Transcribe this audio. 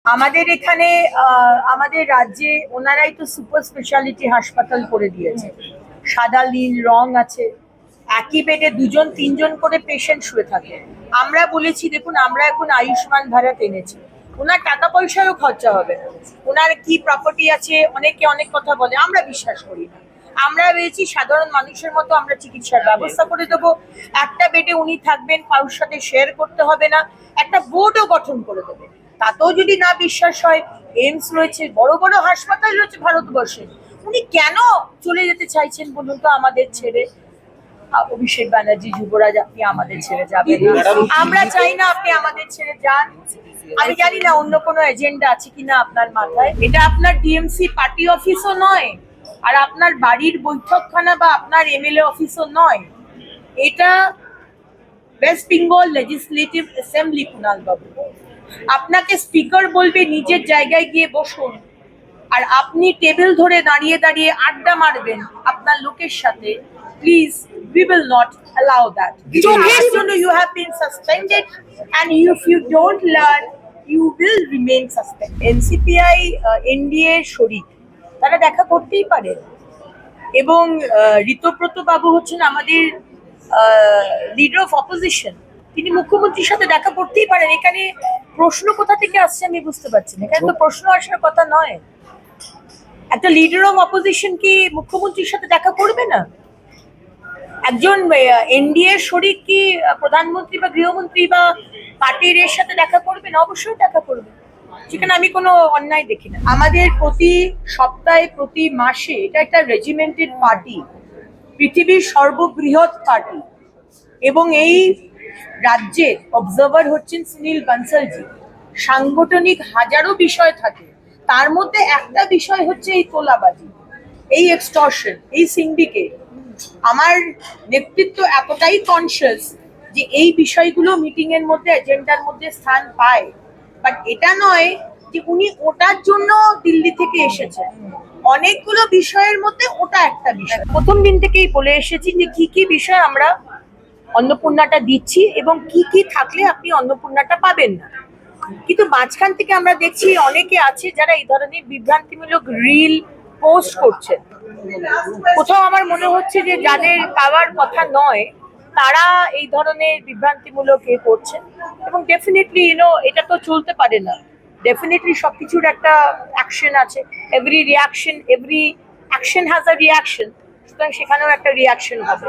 আমাদের এখানে আমাদের রাজ্যে ওনারাই তো সুপার স্পেশালিটি হাসপাতাল করে দিয়েছে। সাদা নীল রং আছে, একই বেডে দুজন তিনজন করে পেশেন্ট শুয়ে থাকে। আমরা বলেছি দেখুন, আমরা এখন আয়ুষ্মান ভারত এনেছি, ওনার টাকা পয়সারও খরচা হবে না। ওনার কি প্রপার্টি আছে, অনেকে অনেক কথা বলে, আমরা বিশ্বাস করি না। আমরা ভেবেছি সাধারণ মানুষের মতো আমরা চিকিৎসার ব্যবস্থা করে দেবো। একটা বেডে উনি থাকবেন, কারোর সাথে শেয়ার করতে হবে না। একটা বোর্ডও গঠন করে দেবে। তাতেও যদি না বিশ্বাস হয়, এইমস রয়েছে, বড় বড় হাসপাতাল রয়েছে ভারতবর্ষে, উনি কেন চলে যেতে চাইছেন বলুন তো আমাদের ছেড়ে? অভিষেক ব্যানার্জি, যুবরাজ, আপনি আমাদের ছেড়ে যাবেন না। আমরা চাই না আপনি আমাদের ছেড়ে যান। আমি জানি না অন্য কোনো এজেন্ডা আছে কিনা আপনার মাথায়। এটা আপনার টিএমসি পার্টি অফিসও নয়, আর আপনার বাড়ির বৈঠকখানা বা আপনার এমএলএ অফিসও নয়। এটা West Bengal legislative assembly. Kunal বাবু, আপনাকে স্পিকার বলবে নিজের জায়গায় গিয়ে বসুন, আর আপনি টেবিল ধরে দাঁড়িয়ে দাঁড়িয়ে আড্ডা মারবেন আপনার লোকের সাথে। Please, we will not allow that. You have been suspended, and if you don't learn, you will remain suspended. NCPI NDA শরিক, তারা দেখা করতেই পারে। এবং ঋতব্রত বাবু হচ্ছেন আমাদের লিডার অফ অপোজিশন, তিনি মুখ্যমন্ত্রীর সাথে দেখা করতেই পারেন। এখানে প্রশ্ন কোথা থেকে আসছে আমি বুঝতে পারছি না। এখানে তো প্রশ্ন আসার কথা নয়। একটা লিডার অফ অপোজিশন কি মুখ্যমন্ত্রীর সাথে দেখা করবে না? একজন এনডিএ শরিক কি প্রধানমন্ত্রী বা গৃহমন্ত্রী বা পার্টির এর সাথে দেখা করবে না? অবশ্যই দেখা করবে, সেখানে আমি কোনো অন্যায় দেখি না। আমাদের প্রতি সপ্তাহে, প্রতি মাসে, এটা একটা রেজিমেন্টেড পার্টি, পৃথিবীর সর্ববৃহৎ পার্টি, এবং এই রাজ্যে অবজারভার হচ্ছেন সুনীল বানসালজি। সাংগঠনিক হাজারো বিষয় থাকে, তার মধ্যে একটা বিষয় হচ্ছে এই তোলাবাজি, এই এক্সটর্শন, এই সিন্ডিকেট। আমার নেতৃত্ব এতটাই কনসিয়াস যে এই বিষয়গুলো মিটিং এর মধ্যে, এজেন্ডার মধ্যে স্থান পায়। বাট এটা নয় যে উনি ওটার জন্য দিল্লি থেকে এসেছেন। অনেকগুলো বিষয়ের মধ্যে ওটা একটা বিষয়। প্রথম দিন থেকেই বলে এসেছি যে কি কি বিষয় আমরা অন্নপূর্ণাটা দিচ্ছি এবং কি কি থাকলে আপনি অন্নপূর্ণাটা পাবেন না। কিন্তু মাঝখান থেকে আমরা দেখছি অনেকে আছে যারা এই ধরনের বিভ্রান্তিমূলক রিল পোস্ট করছে। কোথাও আমার মনে হচ্ছে যে যাদের পাওয়ার কথা নয় তারা এই ধরনের বিভ্রান্তিমূলক করছে, এবং ডেফিনেটলি এটা তো চলতে পারে না। ডেফিনেটলি সবকিছুর একটা অ্যাকশন আছে। Every action has a reaction, সুতরাং সেখানেও একটা রিয়াকশন হবে।